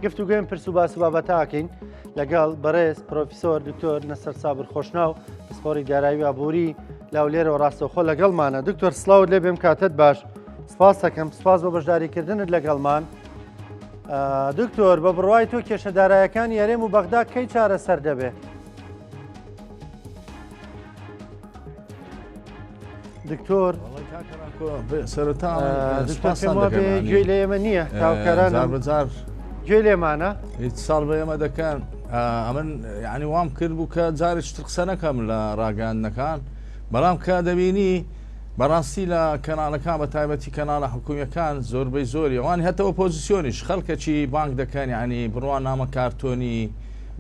گفتوگوێن پرس و باس و بابەتاکەین لەگەڵ بەڕێز پرۆفیسۆر دکتۆر نەسەر سابر خۆشناو پسپۆری دارایی و ئابووری لاولێرەوە ڕاستەوخۆ لەگەڵمانە. دکتۆر سڵاوت لێ بێم کاتت باش. سپاس دەکەم، سپاس بۆ بەشداریکردنت لەگەڵمان. دکتۆر بە بڕوای تۆ کێشەدارایەکانی هەرێم و بەغدا کەی چارەسەر دەبێ؟ دکتۆر سەرەتا گوێی لە ئێمە نییە، تاوکەران بەجار گوێ لێمانە هیچ ساڵ بە ئێمە دەکەن. ئەمن یعنی وام کرد بوو کە جارێک قسە نەکەم لە ڕاگەاندنەکان، بەڵام کە دەبینی بەڕاستی لە کەناڵەکان بە تایبەتی کەناڵە حکوومیەکان زۆربەی زۆری ئەوان هەتەوە پۆزیسیۆنیش خەڵکەکی بانک دەکەن، ینی بڕوان نامە کارتۆنی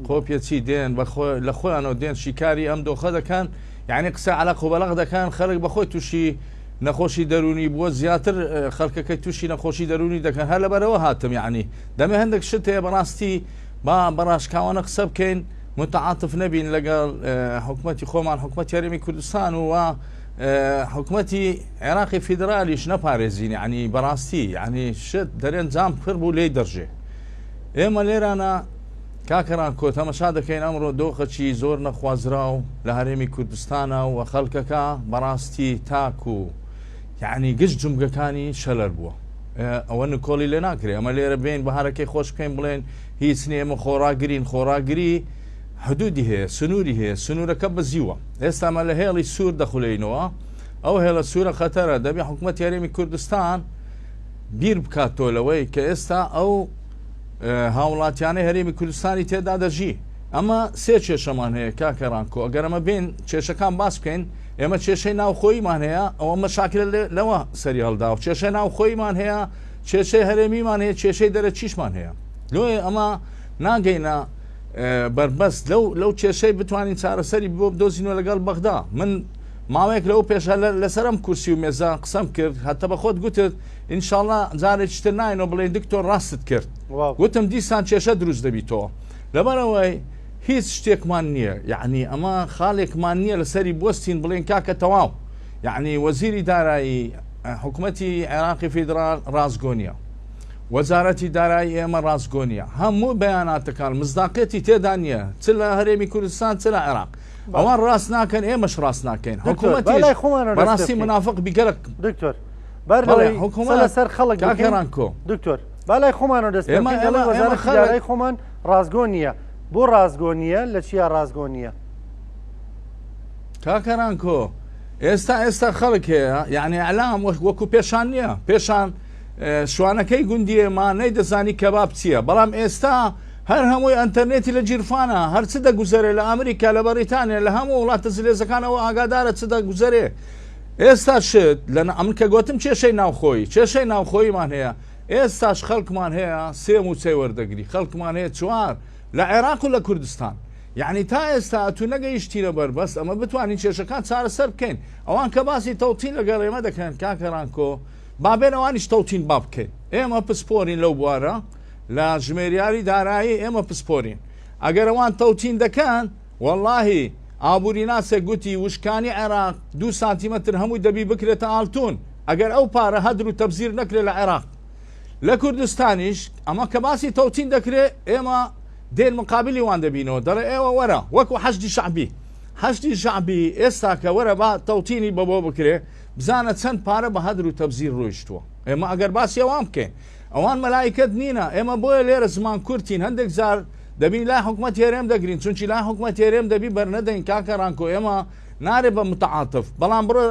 کۆپیەچی دێن لە خۆیانەوە دێن شیکاری ئەم دۆخە دەکەن، یعنی قسە عەلەق و بەلەق دەکەن. خەڵک بەخۆی تووشی نەخۆشی دەرونی بووە زیاتر خەڵکەکەی تووشی نەخۆشی دەرونی دەکەن. هەر لەبەرەوە هاتم، یعنی دەمێ هەندێک شت هەیە بەڕاستی با بەڕاشکاوانە قسە بکەین، متعاتف نەبین لەگەڵ حکوومەتی خۆمان، حکوومەتی هەرێمی کوردستان و حکوومەتی عێراقی فیدرالیش نەپارێزین، یعنی بەڕاستی یعنی شت دەرێن جام پڕ بوو لێی دەڕژێ. ئێمە لێرانە کاکەران کۆ تەمەشا دەکەین ئەمڕۆ دۆخەکی زۆر نەخوازرا و لە هەرێمی کوردستانە و خەڵکەکە بەڕاستی تاک و یعنی گشت جومگەکانی شەلەر بووە. ئەوە نکۆڵی لێ ناکرێ. ئەمە لێرە بێن بەهارەکەی خۆش بکەین بڵێن هیچ نێمە خۆراگرین، خۆراگری حدودی هەیە، سنووری هەیە، سنوورەکە بەزیوە. ئێستا ئەمە لە هێڵی سوور دەخولێنەوە، ئەو هێڵە سوورە خەتەرە. دەبێ حکوومەتی هەرێمی کوردستان بیر بکاتۆ لەوەی کە ئێستا ئەو هاوڵاتیانەی هەرێمی کوردستانی تێدا دەژی. ئەمە سێ کێشەمان هەیە کاکەڕانکۆ. ئەگەر ئەمە بین کێشەکان باس بکەین، ئێمە کێشەی ناوخۆیمان هەیە، ئەوە مەشاکل لەوە سەری هەڵدا و کێشەی ناوخۆیمان هەیە، کێشەی هەرێمیمان هەیە، کێشەی دەرەچیشمان هەیە. لۆی ئەمە ناگەینە بربەست لەو کێشەی بتوانین چارەسەری بۆ بدۆزینەوە لەگەڵ بەغدا. من ماوەیەک لەو پێشە لەسەرم کورسی و مێزە قسەم کرد، هەتە بە خۆت گوتت ئینشاڵڵا جارێکتر ناینەوە بڵێن دکتۆر ڕاستت کرد. گوتم دیسان کێشە دروست دەبیتەوە، لەبەرەوەی هیچ شتێکمان نییە، یعنی ئەمە خاڵێکمان نییە لەسەری بستین بڵێن کاکە تەواو. یعنی وەزیری دارایی حکوومەتی عێراقی فیدرال ڕازگۆنیە، وەزارەتی دارایی ئێمە ڕازگۆنیە، هەموو بەیاناتەکان مزداقەتی تێدا نییە، چ لە هەرێمی کوردستان چ لە عێراق. ئەوان ڕاست ناکەن، ئێمەش ڕاست ناکەین. حکوومەتی بەڕاستی منافق بیگەرە دکتۆر حکوومەت لەسەر خەڵک کاکەڕان کۆ دکتۆر بالای خۆمانەوە دەست وەزارەتی خۆمان ڕازگۆ نییە. بۆ ڕازگۆ نییە؟ لە چیا ڕازگۆ نییە؟ کاکەڕان کۆ ئێستا خەڵک هەیە، یعنی ئەلام وەکو پێشان نییە، پێشان شوانەکەی گوندی ئێمە نەیدەزانی کەباب چییە، بەڵام ئێستا هەر هەمووی ئەتەرنێتی لە جیرفانە، هەر چ دەگوزارێ لە ئەمریکا، لە بەریتانیا، لە هەموو وڵاتە زلێزەکانەوە ئاگادارە چ دەگوزارێ. ئێستا شت لە ئەمریکا گوتم کێشەی ناوخۆی، کێشەی ناوخۆیمان هەیە. ئێستاش خەڵکمان هەیە سێ موچەی وەردەگری، خەڵکمان هەیە چوار لە عێراق و لە کوردستان. یعنی تا ئێستا تو نەگەیشتینە بەربەست ئەمە بتوانین کێشەکان چارەسەر بکەین. ئەوان کە باسی تەوتین لەگەڵ ئێمە دەکەن کاکەڕان کۆ، بابێن ئەوانیش تەوتین با بکەین. ئێمە پسپۆرین لەو بوارە لە ژمێریاری دارایی، ئێمە پسپۆرین. ئەگەر ئەوان تەوتین دەکەن، وەڵڵاهی ئابووری ناسێک گوتی وشکانی عێراق 2 سانتیمەتر هەمووی دەبی بکرێتە ئاڵتون، ئەگەر ئەو پارە هەدر و تەبزیر نەکرێت لە عێراق. لە کوردستانیش ئەمە کە باسی تەوتین دەکرێت، ئێمە دێن مقابلی وان دەبینەوە، دەڵێ ئێوە وەرە وەکو حەشدی شعبی. حەشدی شعبی ئێستا کە وەرە با تەوتینی بەبۆ بکرێ، بزانە چەند پارە بە هەدر و تەبزیر ڕۆیشتووە. ئێمە ئەگەر باسی ئەوان بکەین، ئەوان مەلایکەت نینە. ئێمە بۆیە لێرە زمان کورتین، هەندێک جار دەبین لای حکوومەت هێرێم دەگرین، چونکی لای حکوومەت هێرێم دەبی بەرنەدەین کاکەڕان کۆ. ئێمە نارێ بە متعاتف، بەڵام بڕۆ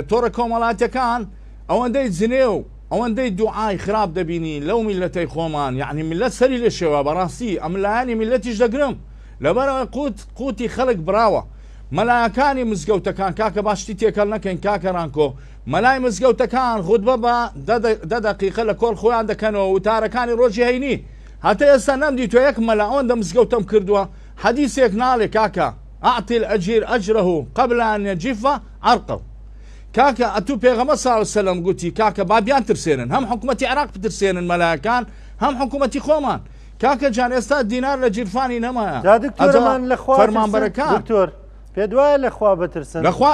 تۆڕە کۆمەڵاتەکان ئەوەندەی جنێ و ئەوەندەی دوعای خراپ دەبینی لەو میلەتەی خۆمان، یعنی میلەت سەری لێ شێوە. بەڕاستی ئەم لایانی میلەتیش دەگرم، لەبەرەوەی قوتی خەڵک براوە. مەلایەکانی مزگەوتەکان کاکە باشتی تێکەڵ نەکەین کاکەڕان کۆ، مەلای مزگەوتەکان خودبە بە 10 دقیقە لە کۆڵ خۆیان دەکەنەوە وتارەکانی ڕۆژی هەینی. هەتا ئێستا نەمدی تۆ یەک مەلا ئەوەندە مزگەوتم کردووە، حەدیسێک ناڵێ کاکە ئەعطی الئەجیر ئەجرەه قبل ئەن یەجیف عەرقەه. کاکە ئەتوو پێغەمبەر صلی الله علیه و سلم گوتی کاکە بابیان ترسێنن، هەم حکوومەتی عێراق بترسێنن مەلایەکان، هەم حکوومەتی خۆمان. کاکە جان ئێستا دینار لە جیرفانی نەمایە. دکتۆرمان لەخوا فەرمانبەرەکان دکتۆر پێ دوایە لەخوا بترسن. لەخوا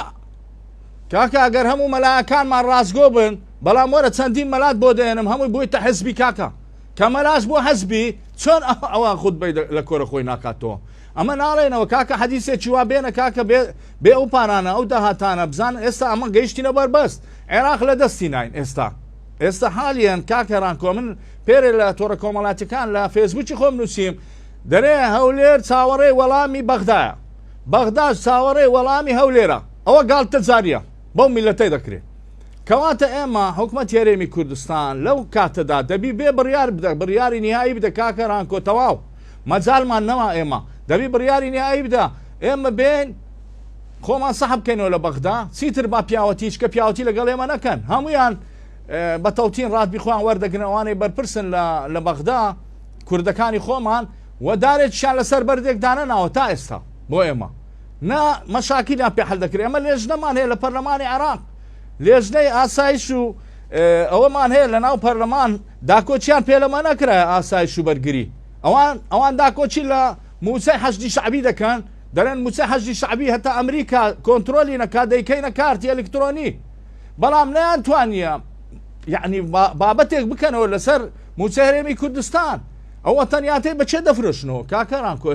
کاکە ئەگەر هەموو مەلایەکانمان ڕازگۆ بن، بەڵام وەرە چەندین مەلات بۆ دێنم هەمووی بۆیتە حزبی کاکە. کەمەلاش بۆ حەزبی چۆن ئەوە خودبەی لە کۆرە خۆی ناکاتەوە ئەمە ناڵێنەوە کاکە حەدیثێکی وا بێنە کاکە بێ ئەو پارانە ئەو داهاتانە بزان ئێستا ئەمە گەیشتینە بەربەست عێراق لە دەستی ناین ئێستا حالیان کاکە ڕانکۆ من پێرێ لە تۆڕە کۆمەڵاتەکان لە فێسبووکی خۆم نووسیم دەرێ هەولێر چاوەڕێی وەڵامی بەغدایە بەغداش چاوەڕێی وەڵامی هەولێرە ئەوە گاڵتە جاریە بەو میلەتەی دەکرێت کەواتە ئێمە حکومەت هێرێمی کوردستان لەو کاتەدا دەبی بێ بڕیار بدە بڕیاری نهایی بدە کاکە ڕانکۆ تەواو مەجالمان نەما ئێمە دەبی بڕیاری نهایی بدە ئێمە بێن خۆمان سەحب بکەینەوە لە بەغدا چیتر با پیاوەتیش کە پیاوەتی لەگەڵ ئێمە نەکەن هەمویان بە تەوتین ڕاتبی خۆیان وەردەگرنەوەوانەی بەرپرسن لە بەغدا کوردەکانی خۆمان وەدارێکیان لەسەر بەردێکدانە ناوە تا ئێستا بۆ ئێمە نا مەشاکیلیان پێ حەل دەکرێت ئەمە لێژنەمان هەیە لە پەرلەمانی عێراق لێژنەی ئاسایش و ئەوەمان هەیە لە ناو پەرلەمان داکۆچیان پێلەمە نەکرای ئاسایش و بەرگری ئەوان داکۆچی لە موچەی حەشدی شعبی دەکەن دەڵێن موچەی حەشدی شعبی هەتا ئەمریکا کۆنتترۆلی نەکا دەیکەینە کارتی ئەلکترۆنی بەڵام نەیانتوانیە یعنی بابەتێک بکەنەوە لەسەر موچەی هەرێمی کوردستان ئەوە تەنیاتەی بەچێ دەفرۆشنەوە کاکەڕان کۆ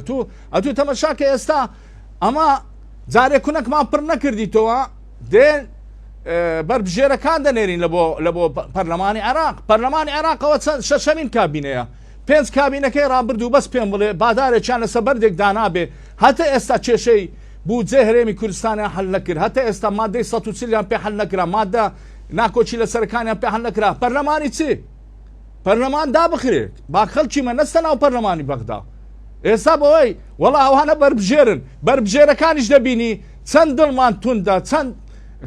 ئەتوو تەمەشاکە ئێستا ئەمە جارێک کوونەکمان پڕ نەکردیتەوە دێن بربژێرەکان دەنێرین لە بۆ پەرلەمانی عێراق پەرلەمانی عێراقەوە شەشەمین کابینەیە 5 کابینەکەی ڕابرد و بەس پێم بڵێ بادارێکیان لەسەر بەردێک دانابێ هەتا ئێستا کێشەی بودجێ هەرێمی کوردستانیان حەل نەکرد هەتا ئێستا مادەی 140 پێ حەل نەکرا مادە ناکۆچی لە سەرەکانیان پێ حەل نەکرا پەرلەمانی چی پەرلەمان دابخرێت با خەڵکی مەنەستە ناو پەرلەمانی بەغدا ئێستا بەوەی وەڵا ئەوانە بربژێرەکانیش دەبینی چەند دڵمان توندە چەند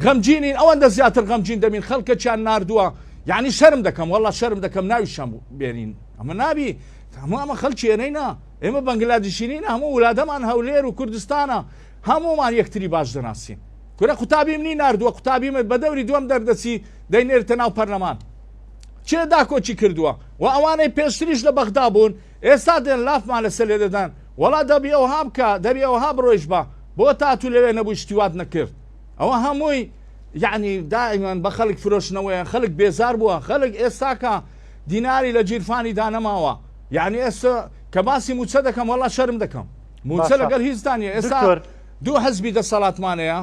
غەمجینین ئەوەندە زیاتر غەمجین دەبین خەڵکەچیان ناردووە یعنی شەرم دەکەم وەڵا شەرم دەکەم ناویشان بێنین ئەمە نابی هەموو ئەمە خەڵکی ئێنەینا ئێمە بەنگلادیشینینە هەموو وڵاتەمان هەولێر و کوردستانە هەمومان یەکتری باش دەناسین کورە قوتابی منی ناردووە قوتابی من بە دەوری دووەم دەردەچی دەینێرتە ناو پەرلەمان چێ داکۆچی کردووە و ئەوانەی پێشتریش لە بەغدا بوون ئێستا دێن لافمان لەسەر لێ دەدان وەڵا دەبی ئەوها بکە دەبی ئەوها بڕۆیش بۆ تاتوو لەوێ نەبووی شتیوات نەکرد ئەوە هەمووی یعنی دائیمان بە خەڵک فرۆشنەوەیە خەڵک بێزار بووە خەڵک ئێستاکە دیناری لە جیرفانی دانەماوە یعنی ئێستا کە باسی موچە دەکەم وەڵا شەرم دەکەم موچە لەگەڵ هیچدانە ئێستا دوو حەزبی دەسەڵاتمانەیە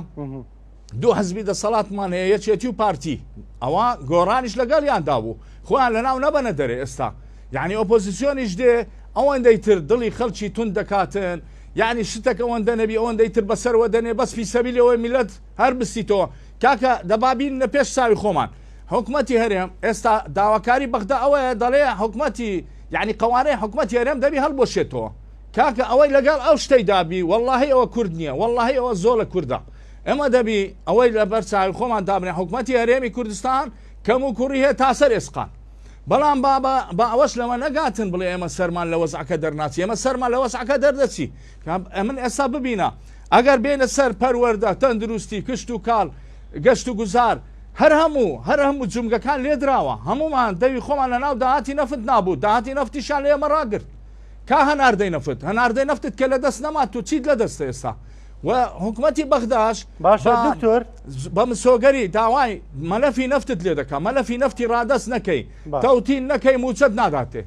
دوو حەزبی دەسەڵاتمان هەیە یەکێتی و پارتی ئەوە گۆڕانیش لەگەڵیان دابوو خۆیان لەناو نەبەنە دەرێ ئێستا یعنی ئۆپۆزیسیۆنیش دێ ئەوەندەی تر دڵی خەڵکی تون دەکاتن یعنی شتێک ئەوەندە نەبی ئەوەندەی تر بەسەرەوە دەنێ بەس فی سەبیلەوەی میلەت هەر بستیتەوە کاکە دەبابین لە پێش چاوی خۆمان حکومەتی هەرێم ئێستا داواکاری بەغدا ئەوەیە دەڵێ حکومەتی یعنی قەوانەی حکومەتی هەرێم دەبی هەڵبۆشێتەوە کاکە ئەوەی لەگەڵ ئەو شتەی دابی واللهی ئەوە کورد نییە واللهی ئەوە زۆر لە کووردە ئەمە دەبی ئەوەی لە بەر چاوی خۆمان دابنێ حکومەتی هەرێمی کوردستان کەم و کوڕی هەیە تا سەر ئێسقان بەڵام بە ئەوەش لەمە نەگاتن بڵێ ئێمە سەرمان لە وەزعەکە دەرناچی ئێمە سەرمان لە وەزعەکە دەردەچی من ئێستا ببینە ئەگەر بێنە سەر پەروەردە تەندروستی کشت و کاڵ گەشت و گوزار هەر هەموو جومگەکان لێدراوە هەمومان دەوی خۆمان لە ناو داهاتی نەفت نابوو داهاتی نەفتیشان لە ئێمە ڕاگرت کا هەناردەی نەفتت کە لە دەست نەمات و چیت لە دەستە ئێستا و حکومەتی بەغداش باشە دکتۆر بە مسۆگەری داوای مەلەفی نەفتت لێ دەکە مەلەفی نەفتی ڕادەست نەکەی تەوتین نەکەی موچەت ناداتێ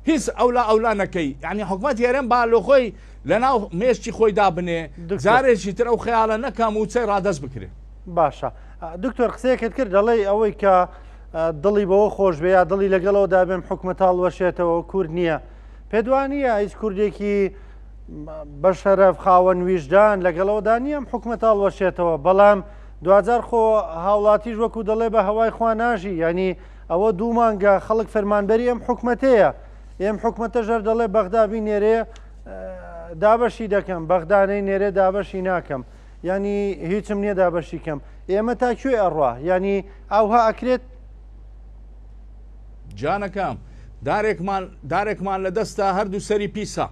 هیچ ئەولا نەکەی یعنی حکومەتی هەرێم با لە خۆی لە ناو مێشتی خۆی دابنێ جارێکی تر ئەو خەیاڵە نەکا موچەی ڕادەست بکرێ باشە دکتۆر قسەیەکت کرد دەڵێ ئەوەی کە دڵی بەوە خۆش بێ یا دڵی لەگەڵەوە دابێم حکومەتاڵ وەشێتەوە کورد نییە پێدوانیە هیچ کوردێکی بە شەرەف خاوەن ویژدان لەگەڵەوەدا نیەم حکومەتاڵ وەشێتەوە بەڵام دوجار خۆ هاوڵاتیش وەکو دەڵێ بە هەوای خوا ناژی ینی ئەوە دوو مانگە خەڵک فەرمانبەری ئەم حکومەتەیە ئێم حکومەتە ژەر دەڵێ بەغدابی نێرێ دابەشی دەکەم بەغدانەی نێرێ دابەشی ناکەم ینی هیچم نییە دابەشی کەم ئێمە تا کوێ ئەڕوا ینی ئەوها ئەکرێت جانەکەم دارێکمان لە دەستا هەردوو سەری پیسە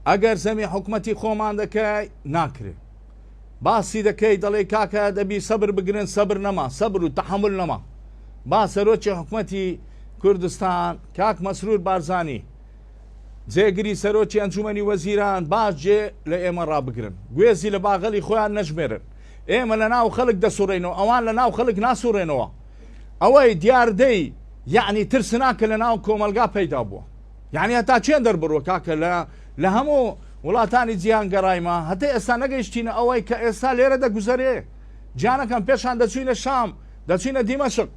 ئەگەر زەمی حکومەتی خۆمان دەکەی ناکرێت باسی دەکەی دەڵێ کاکە دەبی سەبر بگرن سەبر نەما سەبر و تەحمل نەما با سەرۆکی حکومەتی کوردستان کاک مەسرور بارزانی جێگری سەرۆکی ئەنجومەنی وەزیران باش جێ لە ئێمە ڕابگرن گوێزی لە باغەڵی خۆیان نەژمێرن ئێمە لە ناو خەڵک دەسوڕێنەوە ئەوان لە ناو خەڵک ناسوڕێنەوە ئەوەی دیاردەی یعنی ترسناکە لە ناو کۆمەلگا پەیدا بووە یعنی هەتا چێن دەربڕوە کاکە لە هەموو وڵاتانی جیهان گەڕایمە هەتا ئێستا نەگەیشتینە ئەوەی کە ئێستا لێرە دەگوزارێ جانەکەم پێشان دەچوینە شام دەچوینە دیمەشق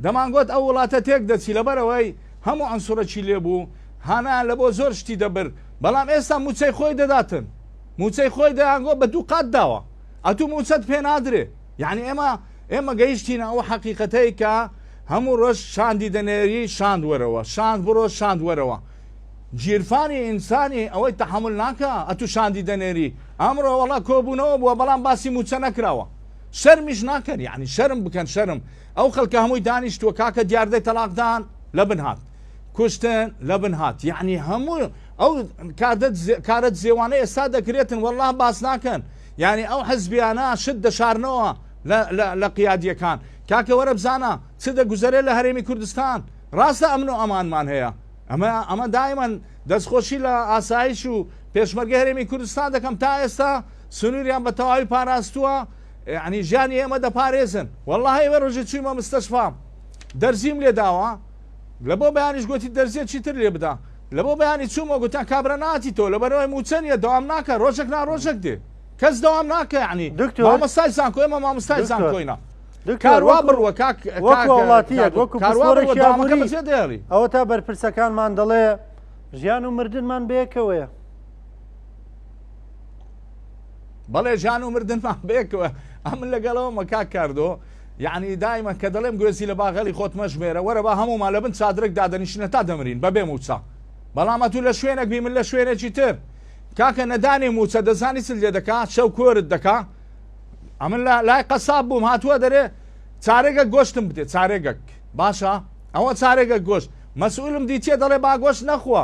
دەمانگوت ئەو وڵاتە تێک دەچی لەبەرەوەی هەموو ئەنسوورەکی لێبوو هانایان لە بۆ زۆر شتی دەبر بەڵام ئێستا موچەی خۆی دەداتن موچەی خۆی دەیانگۆ بە دوو قات داوە ئەتوو موچەت پێ نادرێ یعنی ئێمە گەیشتینە ئەو حەقیقەتەی کە هەموو ڕۆژ شاندی دەنێری شاند وەرەوە شاند بڕۆ شاند وەرەوە گیرفانی ئینسانی ئەوەی تەحمل ناکە ئەتوو شاندی دەنێری ئەمڕۆ وەڵا کۆبوونەوە بووە بەڵام باسی موچە نەکراوە شەرمیش ناکەن یعنی شەرم بکەن شەرم ئەو خەڵکە هەمووی دانیشتووە کاکە دیاردەی تەلاقدان لە بن هات کوشتن لە بن هات یعنی هەموو ئەو کارت زێوانەی ئێستا دەکرێتن وەڵا باس ناکەن یعنی ئەو حەزبیانە شت دەشارنەوە لە قیادیەکان کاکە وەرە بزانە چ دەگوزارێت لە هەرێمی کوردستان ڕاستە ئەمن و ئەمانمان هەیە ئەمە دایمەن دەستخۆشی لە ئاسایش و پێشمەرگە هەرێمی کوردستان دەکەم تا ئێستا سنووریان بە تەواوی پاراستووە یعنی ژیانی ئێمە دەپارێزن والله ئێوە ڕۆژێ چوویمە مستەشفام دەرزیم لێ داوە لە بۆ بەیانیش گوتی دەرزیە چیتر لێ بدا لە بۆ بەیانی چوومە گوتیان کابرا ناتی تۆ لەبەرەوەی موچەنیە دەوام ناکە ڕۆژێک ڕۆژێک دێ کەس دەوام ناکە یعنی مامۆستای زانکۆ ئێمە مامۆستای زانکۆینە کاروا بڕوە وڵاتیەک وەکو ئەوە تا بەرپرسەکانمان دەڵێ ژیان و مردنمان بەیەکەوەیە بەڵێ ژیان و مردنمان بەیەکەوە ئەمن لەگەڵەوە کاک کاردۆ یعنی دایمە کە دەڵێم گوێزی لە باغەڵی خۆت مەژمێرە وەرە بە هەمومان لە بن چادرێک دادەنیشنە تا دەمرین بەبێ موچە بەڵام ئەتوو لە شوێنێک بی من لە شوێنێکی تر کاکە نەدانی موچە دەزانی چ لێ دەکا شەو کۆرت دەکا ئەمن لای قەساب بووم هاتووە دەرێ چارێگەک گۆشتم بدێت چارێگەک باشە ئەوە چارێگەک گۆشت مەسئولم دیتێ دەڵێ با گۆشت نەخوا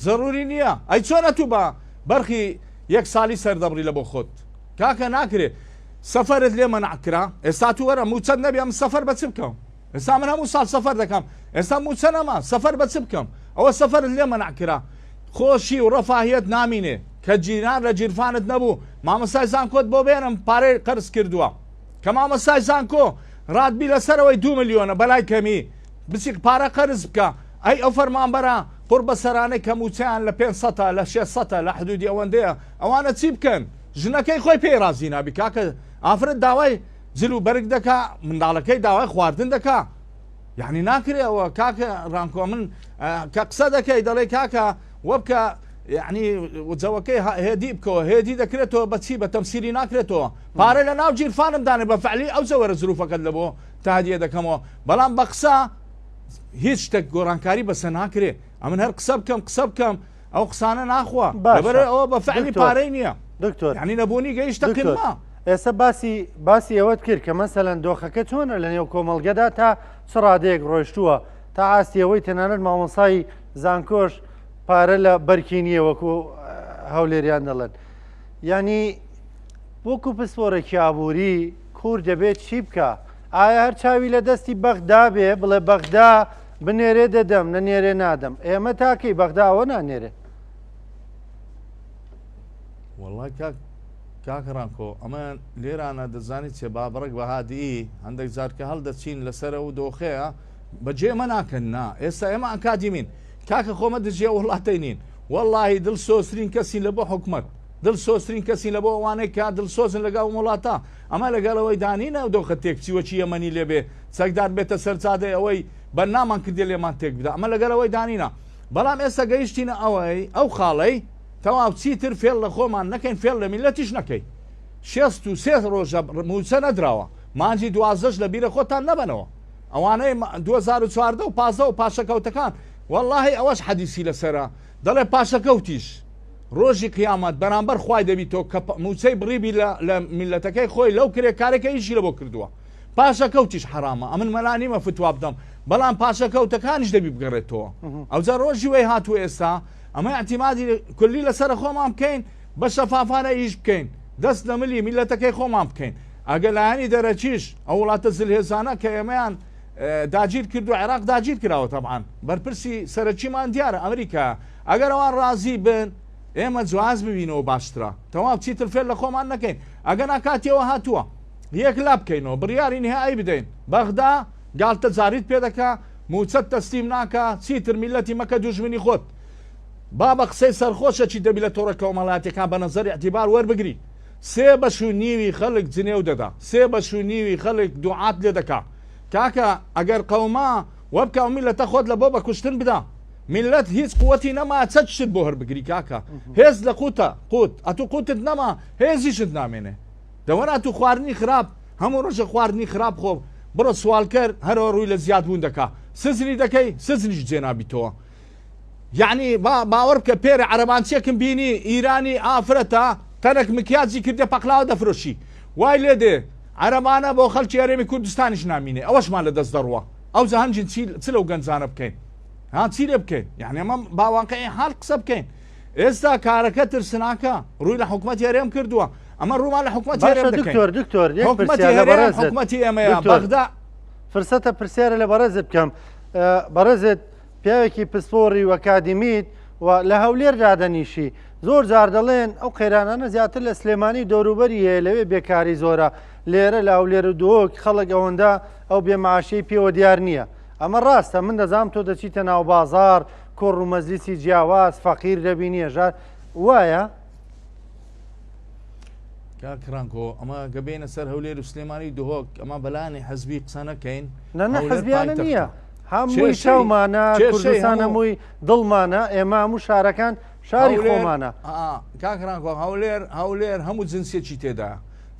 ضروری نییە ئەی چۆنە تو بە بەرخی یەک ساڵی سەردەبڕی لە بۆ خۆت کاکە ناکرێت سەفەرت لێ مەنعکرا ئێستا تو وەرە موچەت نەبێ ئەم سەفەر بە چ بکەم ئێستا من هەموو ساڵ سەفەر دەکەم ئێستا موچە نەما سەفەر بە چ بکەم ئەوە سەفەرت لێ مەنعکرا خۆشی و ڕەفاهیەت نامینێ کە جیران لە جیرفانت نەبوو مامۆستای زانکۆت بۆ بێنم پارەی قەرز کردووە کە مامۆستای زانکۆ ڕاتبی لەسەرەوەی 2 ملیۆنە بەلای کەمی بچی پارە قەرز بکە ئەی ئەو فەرمانبەرە قڕ بە سەرانەی کە موچیان لە 500 لە 600 لە حدودی ئەوەندەیە ئەوانە چی بکەن ژنەکەی خۆی پێی رازی نابی کاکە ئافرەت داوای جل و بەرگ دەکا منداڵەکەی داوای خواردن دەکا یعنی ناکرێەوە کاکە ڕانکۆ من کە قسە دەکەی دەڵێ کاکە وە بکە یعنی جەوەکەی هێدی بکەوە هێدی دەکرێتەوە بەچی بە تەمسیری ناکرێتەوە پارە لە ناو جیرفانم دانێ بە فعلی ئەو زەوەرە زروفەکەت لە بۆ تا هەدیە دەکەمەوە بەڵام بە قسە هیچ شتێک گۆڕانکاری بەسە ناکرێ ئەمن هەر قسە بکەم ئەو قسانە ناخوا لەبەرە ئەوە بە فعلی پارەی نییە دکتۆر یعنی نەبوونی گەیشتە قرما ئێستا باسی ئەوەت کرد کە مەسەلەن دۆخەکە چۆنە لە نێو کۆمەڵگەدا تا چ ڕادەیەک ڕۆیشتووە تا ئاستیەوەی تەنانەت مامۆسای زانکۆش پارە لە بەرکینیە وەکو هەولێریان دەڵێن ینی وەکو پسپۆرەکی ئابووری کوور دەبێت چی بکە ئایا هەر چاوی لە دەستی بەغدا بێ بڵێ بەغدا بنێرێ دەدەم نەنێرێ نادەم ئێمە تاکەی بەغداوە نانێرێ وڵای کاکەڕانکۆ ئەمە لێرانە دەزانیت چێ بابڕێک بە هادی هەندێک جارکە هەڵدەچین لەسەر و دۆخەیە بەجێ ئەمە ناکەن نا ئێستا ئێمە ئەکادیمین کاکە خۆمە دژێ وڵاتی نین واللهی دڵ سۆسرین کەسی لە بۆ حکومت دڵ سۆسرین کەسی لە بۆ ئەوانەی کا دڵ سۆزن لەگەڵ وڵاتە ئەمە لەگەڵەوەی دانینە دۆخە تێکچیوەکی یەمەنی لێبێ چەکدار بێتە سەرچادەی ئەوەی بەرنامان کردێ لێمان تێک بدا ئەمە لەگەڵەوەی دانینە بەڵام ئێستا گەیشتینە ئەو خاڵەی تەواو چیتر فێڵ لە خۆمان نەکەین فێڵ لە میلەتیش نەکەی 63 ڕۆژە موچە نەدراوە مانجی 12 لە بیرە خۆتان نەبنەوە ئەوانەی 2014 و 15 و پاشەکەوتەکان واللهی ئەوەش حەدیسی لەسەرە دەڵێ پاشەکەوتیش ڕۆژی قیامەت بەرامبەر خوای دەبیتەوە کە موچەی بڕیبی لە میلەتەکەی خۆی لەو کرێ کارێکە ئیشی لە بۆ کردووە پاشەکەوتیش حرامە ئەمن مەلانیمە فتوا بدەم بەڵام پاشەکەوتەکانیش دەبی بگەڕێتەوە ئەوجا ڕۆژی وەی هاتووە ئێستا ئەمە اعتیمادی کولی لەسەر خۆمان بکەین بە شەفافانە ئیش بکەین دەست لە ملی میلەتەکەی خۆمان بکەین ئەگە لایەنی دەرەچیش ئەو وڵاتە زلهێزانە کە ئێمەیان داگیر کرد و عێراق داگیر کراوە تەبعاان بەرپرسی سەرچیمان دیارە ئەمریکا ئەگەر ئەوان ڕازی بن ئێمە جواز ببینەوە باشترا تەواو چیتر فێر لە خۆمان نەکەین ئەگەر ناکاتیەوە هاتووە یەک لا بکەینەوە بڕیاری نهایی بدەین بەغدا گالتە جاریت پێ دەکا موچەت تەسلیم ناکە چیتر میلەتی مەکە دوژمنی خۆت با بە قسەی سەرخۆشە چی دەبی لە تۆڕە کۆمەڵاتیەکان بە نەزەری اعتیبار وەربگری 3 بەش و نیوی خەڵک جنێو دەدا 3 بەش و نیوی خەڵک دوعات لێ دەکا کاکە ئەگەر قەوما وەبکە میلەتە خۆت لە بۆ بە کوشتن بدا میلەت هیچ قوەتی نەما چەت شت بۆ هەربگری کاکە هێز لە قوتە قوت ئەتو قوتت نەما هێزیشت نامێنێ دەوەرا تو خواردنی خراپ هەموو ڕۆژە خواردنی خراپ خۆ بڕۆ سوالکەر هەرەوە ڕووی لە زیادبوون دەکا سزنی دەکەی سزنیش جێنابیتەوە یعنی باوەڕ بکە پێرە عەرەبانچیەکم بینی ئیرانی ئافرەتە تەنێک مکیاجی کردێ پەقلاوە دەفرۆشی وای لێ دێ عەرەبانە بۆ خەڵکی هەرێمی کوردستانیش نامینێ ئەوەشمان لە دەست دەڕوە ئەو زەهەنجین چ لەو گەنجانە بکەین ها چی لێ بکەین یعنی ئەمە باوانقەی حاڵ قسە بکەین ئێستا کارەکە ترسناکە ڕووی لە حکومەتی هەرێم کردووە ئەمە ڕوومان لە حکومەتی هەرێم دەکەین دکتۆر حکومەتی ئێمەیە بەغدا فرسەتە پرسیارە لە بەڕێزت بکەم بەڕێزت پیاوێکی پسپۆڕی و ئەکادیمیت و لە هەولێر دادەنیشی زۆر جار دەڵێن ئەو قەیرانانە زیاتر لە سلێمانی دەوروبەری هەیە لەوێ بێکاری زۆرە لێرە لە هەولێر و دۆک خەڵک ئەوەندە ئەو بێمعاشەی پێوە دیار نییە ئەمە ڕاستە من دەزانم تۆ دەچیتە ناو بازار کوڕ و مەزلیسی جیاواز فەقیر دەبینی ژار وایە کاکڕانکۆ ئەمە گەبێنە سەر هەولێر و سلێمانی دهۆک ئەمە بەلانی حەزبی قسە نەکەین نە حەزبیانە نییە هەمووی شەومانە کوردستان هەمووی دڵمانە ئێمە هەموو شارەکان شاری خۆمانە کاکڕانکۆ هەولێر هەموو جنسێکی تێدا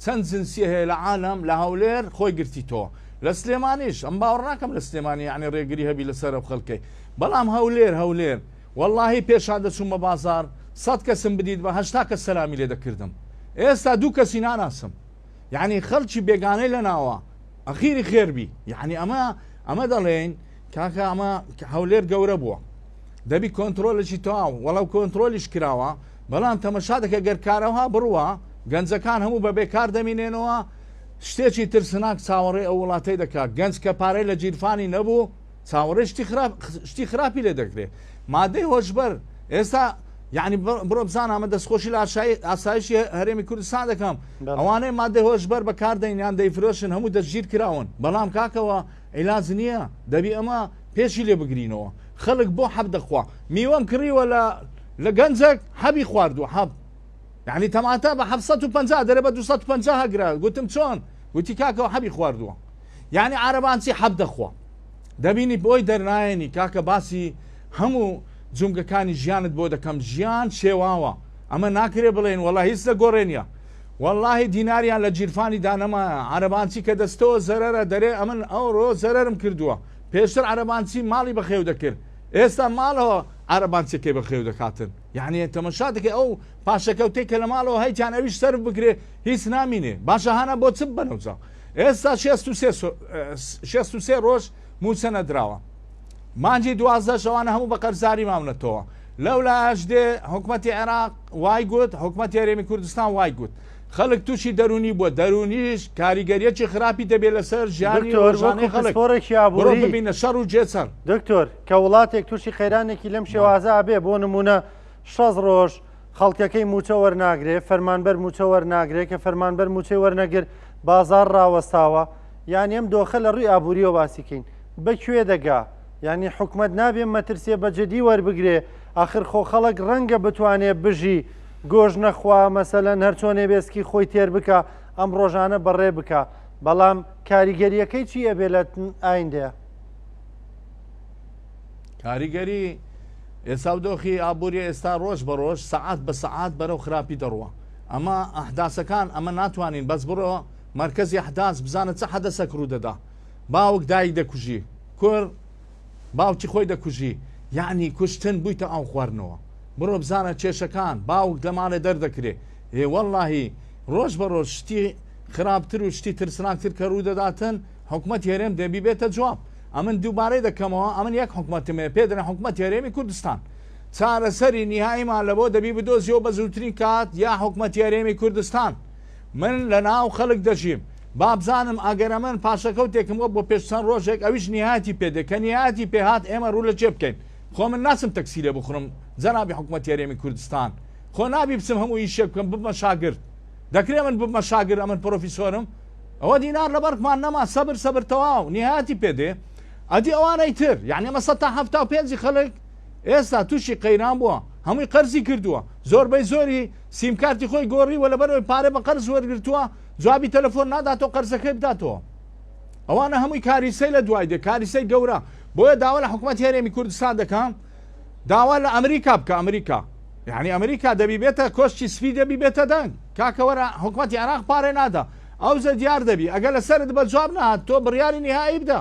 چەند جنسی هەیە لە عالم لە هەولێر خۆی گرتی تۆ لە سلێمانیش ئەم باوەڕ ناکەم لە سلێمانی یعنی ڕێگری هەبی لەسەر خەڵکەی بەڵام هەولێر واللهی پێشا دەچوم بە بازار 100 کەسم بدیت بە 80 کەس سەلامی لێ دەکردم ئێستا 2 کەسی ناناسم یعنی خەڵکی بێگانەی لە ناوە ئەخیری خێربی یعنی ئەمە دەڵێن کاکە ئەمە هەولێر گەورە بووە دەبی کۆنتترۆلێکی تەواو وەڵاو کۆنتترۆلیش کراوە بەڵام تەمەشا دەکە گەرکارەوە بڕوە گەنجەکان هەموو بە بێکار دەمینێنەوە شتێکی ترسناک چاوەڕێ ئەو وڵاتەی دەکات گەنج کە پارەی لە جیرفانی نەبوو چاوەڕێ شتی خراپی لێ دەکرێت مادەی هۆشبەر ئێستا یعنی بڕۆ بزان ئەمە دەستخۆشی لە ئاسایشی هەرێمی کوردستان دەکەم ئەوانەی مادەی هۆشبەر بەکاردەینیان دەیفرۆشن هەموو دەستگیر کراون بەڵام کاکەوە عیلاج نییە دەبی ئەمە پێشی لێ بگرینەوە خەڵک بۆ حەب دەخوا میوەم کڕیوە لە گەنجێک حەبی خواردووە حەب یعنی تەماتە بە 750 دەرە بە 250 هەگرا گوتم چۆن گوتی کاکەوە حەبی خواردووە یعنی عەرەبانچی حەب دەخوا دەبینی بۆی دەرنایەنی کاکە باسی هەموو جونگەکانی ژیانت بۆ دەکەم ژیان شێواوە ئەمە ناکرێ بڵێن وەڵا هیچ لە گۆڕێنیە واللهی دیناریان لە جیرفانی دانەمایە عەرەبانچی کە دەستەوە زەرەرە دەرێ ئەمن ئەوڕۆ زەرەرم کردووە پێشتر عەرەبانچی ماڵی بەخێو دەکرد ئێستا ماڵەوە عەرەبانچەکەی بەخێو دەکاتن یعنی تەمەشا دەکەی ئەو پاشەکەوتێک کە لە ماڵەوە هەیتیان ئەویش سەر بگرێ هیچ نامینێ باشە هانە بۆ چ بنەوجا ئێستا 63 ڕۆژ موچە نەدراوە مانجی 12 شەوانە هەموو بە قەرزاری مامنەتەوە لەولایش دێ حکومەتی عێراق وای گوت حکومەتی هەرێمی کوردستان وای گوت خەڵک تووشی دەرونی بووە دەرونیش کاریگەریەکی خراپی دەبێت لەسەر ژیانی ڕۆژانەی خەڵک بڕۆ ببینە شەڕ و جێچەر دکتۆر کە وڵاتێک تووشی خەیرانێکی لەم شێوازە بێ بۆ نمونە 6 ڕۆژ خەڵکەکەی موچە وەرناگرێ فەرمانبەر موچە وەرناگرێت کە فەرمانبەر موچەی وەرنەگر بازار ڕاوەستاوە یانی ئەم دۆخە لە ڕووی ئابووریەوە باسیکەین بەکوێ دەگا یعنی حکومت نابێ مەترسیە بەجددی وەربگرێ آخر خۆ خەڵک ڕەنگە بتوانێت بژی گۆژ نەخوا مەسەلەن هەرچۆنێ بێسکی خۆی تێر بکە ئەم ڕۆژانە بەڕێ بکە بەڵام کاریگەریەکەی چییە بێ لە ئایندەیە کاریگەری ئێستا دۆخی ئابووری ئێستا ڕۆژ بە ڕۆژ سەعات بە سەعات بەرەو خراپی دەڕوە ئەمە ئەحداسەکان ئەمە ناتوانین بەس بڕۆ مرکزی ئەحداس بزانە چه حەدەسەک ڕوو دەدا باوک دایک دەکوژی کوڕ باوکی خۆی دەکوژی یعنی کوشتن بوویتە ئەو خواردنەوە بڕۆ بزانە کێشەکان باوک لە ماڵێ دەردەکرێ واللهی ڕۆژ بە ڕۆژ شتی خراپتر و شتی ترسناکتر کە ڕوو دەداتن حکومەتی هەرێم دەبی بێتە جواب ئەمن دووبارەی دەکەمەوە ئەمن یەک حکومەتمێ پێدرێن حکومەتی هەرێمی کوردستان چارەسەری نهاییمان لەبۆ دەبی بدۆزیەوە بە زووترین کات یا حکومەتی هەرێمی کوردستان من لە ناو خەڵک دەژیم با بزانم ئەگەرە من پاشەکەوتێکم وە بۆ پێش چەند ڕۆژێک ئەویش نهایەتی پێدێ کە نهایەتی پێهات ئێمە ڕوو لە جێ بکەین خۆ من ناسم تەکسی لێ بخڕم جەنابی حکومەتی هەرێمی کوردستان خۆ نابی بچم هەموو ئیشێ بکەم ببمە شاگرد دەکرێت من ببمە شاگرد ئەمن پرۆفیسۆرم ئەوە دینار لە بەرکمان نەما سەبر تەواو نهایەتی پێدێ ئەدی ئەوانەی تر یعنی ئەمە 1970 خەڵک ئێستا تووشی قەیران بووە هەمووی قەرزی کردووە زۆربەی زۆری سیمکارتی خۆی گۆڕیوە لەبەرەوەی پارێ بە قەرز وەرگرتووە جوابی تەلەفۆن ناداتەوە قەرزەکەی بداتەوە ئەوانە هەمووی کاریسەی لە دوای دێ کاریسەی گەورە بۆیە داوا لە حکوومەتی هەرێمی کوردستان دەکەم داوا لە ئەمریکا بکە ئەمریکا یعنی ئەمریکا دەبی بێتە کۆشتی سپی دەبی بێتە دەنگ کاکەوەرە حکوومەتی عێراق پارێ نادا ئەو زە دیار دەبی ئەگەر لەسەرت بە جواب نهات تۆ بڕیاری نهایی بدە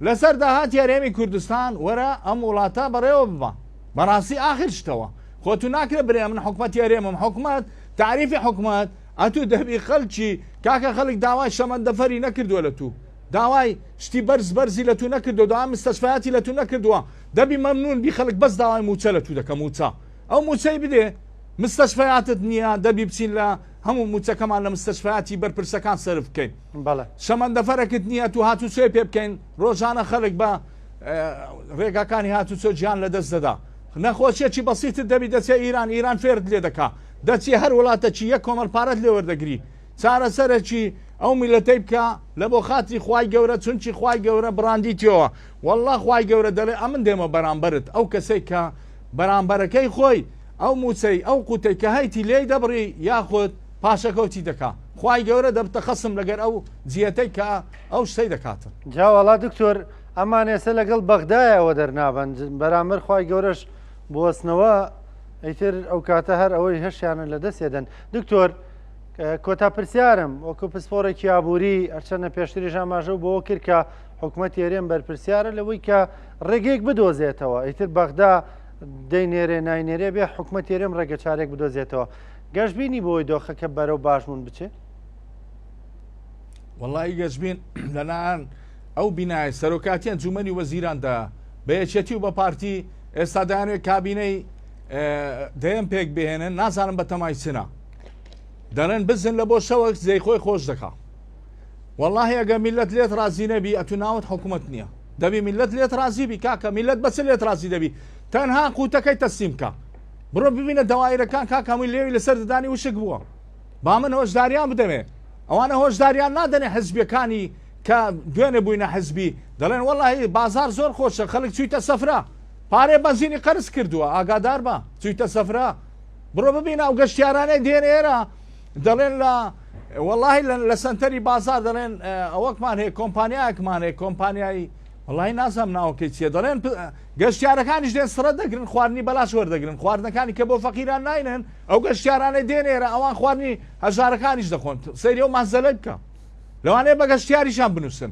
لەسەر داهاتی هەرێمی کوردستان وەرە ئەم وڵاتە بەڕێوە ببە بەڕاستی ئاخر شتەوە خۆتو ناکرێ برێ من حکوومەتی هەرێمم حکوومەت تعریفی حکوومەت ئەتوو دەبی خەڵکی کاکە خەڵک داوای شەمەندەفەری نەکردووە لە تو داوای شتی بەرزی لە تو نەکردو داوای مستەشفیاتی لە تو نەکردووە دەبی مەمنون بی خەڵک بەس داوای موچە لە تو دەکە موچە ئەو موچەی بدێ مستەشفیاتت نییە دەبی بچین لە هەموو موچەکەمان لە مستەشفیاتی بەرپرسەکان سرف بکەین شەمەندەفەرەکت نییە تو هاتو سوێ پێ بکەین ڕۆژانە خەڵک بە ڕێگاکانی هاتو چۆ گیان لە دەست دەدا نەخۆشیێکی بەسیتت دەبی دەچێ ئیران فێرت لێ دەکا دەچی هەر وڵاتەکی یەک کۆمەڵ پارەت لێ وەردەگری چارەسەرێکی ئەو میلەتەی بکە لە بۆ خاتری خوای گەورە چونکی خوای گەورە بڕاندیتەوە والله خوای گەورە دەڵێ ئەمن دێمە بەرامبەرت ئەو کەسەی کە بەرامبەرەکەی خۆی ئەو موچەی ئەو قوتەی کە هەیتی لێی دەبڕی یاخود پاشەکەوتی دەکا خوای گەورە دەبتە خەسم لەگەر ئەو جیەتەی کە ئەو شتەی دەکاتن جاوەڵا دکتۆر ئەمان ئێستا لەگەڵ بەغدایەوە دەرنابن بەرامبەر خوای گەورەش بوەستنەوە ئەیتر ئەو کاتە هەر ئەوەی هەشیانە لە دەستێدەن دکتۆر کۆتا پرسیارم وەکو پسپۆڕێکی ئابووری ئەرچەنە پێشتری ژاماژە و بۆ کرد کە حکوومەتی هەرێم بەرپرسیارە لەوەی کە ڕێگەیەک بدۆزێتەوە ئیتر بەغدا دەینێرێ ناینێرێ بێ حکوومەتی هەرێم ڕێگە چارێک بدۆزێتەوە گەشتبینی بۆی دۆخەکە بەرەو باشبوون بچێت وەڵی گەشتبین لەلایەن ئەو بینایە سەرۆکاتیان جومەنی وەزیراندا بە یەکێتی و بە پارتی ئێستا دەیانوێت کابینەی دەیەم پێک بهێنن نازانم بە تەمای چنە دەڵێن بزن لە بۆ شەوە زەی خۆی خۆش دەکا واللهی ئەگە میلەت لێت رازی نەبی ئەتو ناوت حکوومەت نییە دەبی میلەت لێت رازی بی کاکە میلەت بەچ لێت رازی دەبی تەنها قوتەکەی تەسلیم کە بڕۆ ببینە دەوایرەکان کاکەمووی لێوی لەسەر ددانی وشک بووە با من هۆشداریان بدەمێ ئەوانە هۆشداریان نادەنێ حزبیەکانی کە دوێنێ بووینە حزبی دەڵێن وەڵی بازار زۆر خۆشە خەڵک چوویتە سەفرا پارێ بەنزینی قەرز کردووە ئاگادار بە چوویتە سەفرا بڕۆ ببینە ئەو گەشتیارانەی دێن ئێرە دەڵێن لە وەڵی لە سنتەری بازار دەڵێن ئەوەکمان هەیە کۆمپانیایەکمان هەیە کۆمپانیایی وڵی نازم ناوکەی چیە دەڵێن گەشتیارەکانیش دێن سرە دەگرن خواردنی بەلاش وەردەگرن خواردنەکانی کە بۆ فەقیران ناینن ئەو گەشتیارانەی دێن ئێرە ئەوان خواردنی هەژارەکانیش دەخۆن سەیری و مازەلە بکە لەوانەیە بە گەشتیاریشان بنووسن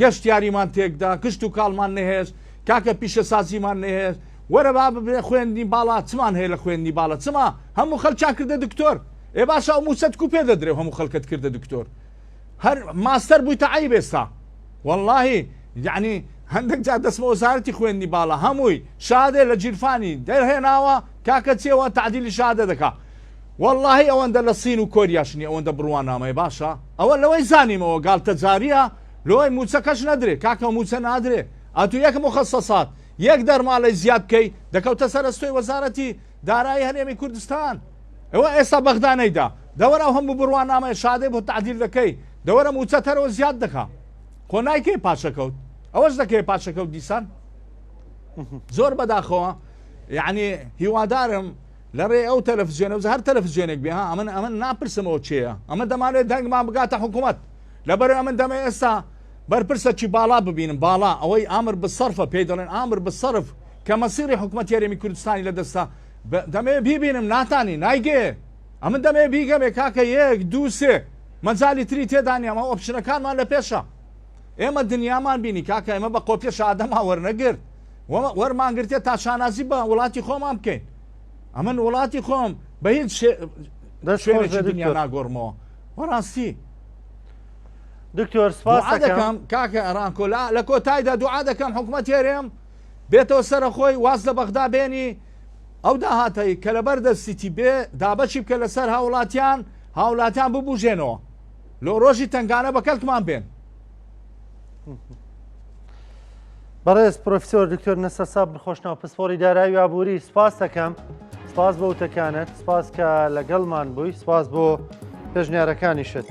گەشتیاریمان تێکدا کشت و کاڵمان نەهێز کاکە پیشە سازیمان نەهێز وەرە با ببێ خوێندنی باڵا چمان هەیە لە خوێندنی باڵە چما هەموو خەڵکیان کردە دکتۆر ئێ باشە ئەو موچەت کو پێ دەدرێ هەموو خەڵکت کردە دکتۆر هەر ماستەر بوویتە عیب ئێستا واللهی یعنی هەندێک جا دەستمە وەزارەتی خوێندنی باڵە هەمووی شادێ لە جیرفانی دەرهێناوە کاکە چێوە تعدیلی شادە دەکا واللهی ئەوەندە لە سین و کۆریاشنی ئەوەندە بڕوان نامەی باشە ئەوە لەوەی زانیمەوە گاڵتە جاریە لەوەی موچەکەش نەدرێ کاکە موچە نادرێ ئەتو یەک مخەسەسات یەک دەرماڵی زیاد بکەی دەکەوتە سەرستۆی وەزارەتی دارایی هەرێمی کوردستان ئەوە ئێستا بەغدانەیدا دەوەرە هەموو بڕوان نامەیە شادێ بۆ تعدیل دەکەی دەوەرە موچەتەرەوە زیاد دەکا خۆ نایکەی پاشەکەوت ئەوەش دەکەی پاشەکەوت دیسان زۆر بەداخەوە یعنی هیوادارم لەڕێ ئەو تەلەڤیزیۆنە هەر تەلەڤیزیۆنێک بێ ئەمن ناپرسمەوە چێە ئەمە دەمانێت دەنگمان بگاتە حکوومەت لەبەر ئەمن دەمێ ئێستا بەرپرسەکی باڵا ببینم باڵا ئەوەی ئامر بسەرفە پێی دەڵێن ئامر بسەرف کە مەسیری حکوومەتی هەرێمی کوردستانی لە دەستا دەمێ بیبینم ناتانی نایگێ ئەمن دەمێ بیگەمێ کاکە یەک دوو سێ مەجای تری تێدانی ئەمە ئۆپشنەکانمان لە پێشە ئێمە دنیامان بینی کاکە ئێمە بە قۆپێش ئادەما وەرنەگرت وەرمانگرتێت تا شانازی بە وڵاتی خۆمان بکەین ئەمن وڵاتی خۆم بە هیچ شوێنێکی دنیا ناگۆڕمەوە وەڕاستی دکتۆر سپاس دەکەم کاکە ئەرانکۆ لە کۆتایدا دوعا دەکەم حکوومەتی هەرێم بێتەوە سەرە خۆی واز لە بەغدا بێنی ئەو داهاتەی کە لەبەر دەستیتی بێ دابەچی بکە لەسەر هاوڵاتیان ببوژێنەوە لۆ ڕۆژی تنگانە بە کەلکمان بێن بەڕێز پرۆفیسۆر دکتۆر نەسەر ساب بخۆشنەوە پسپۆڕی دارایی ئابووری سپاس دەکەم سپاس بۆ وتەکانت سپاس کە لەگەڵمان بووی سپاس بۆ پێشنیارەکانیشت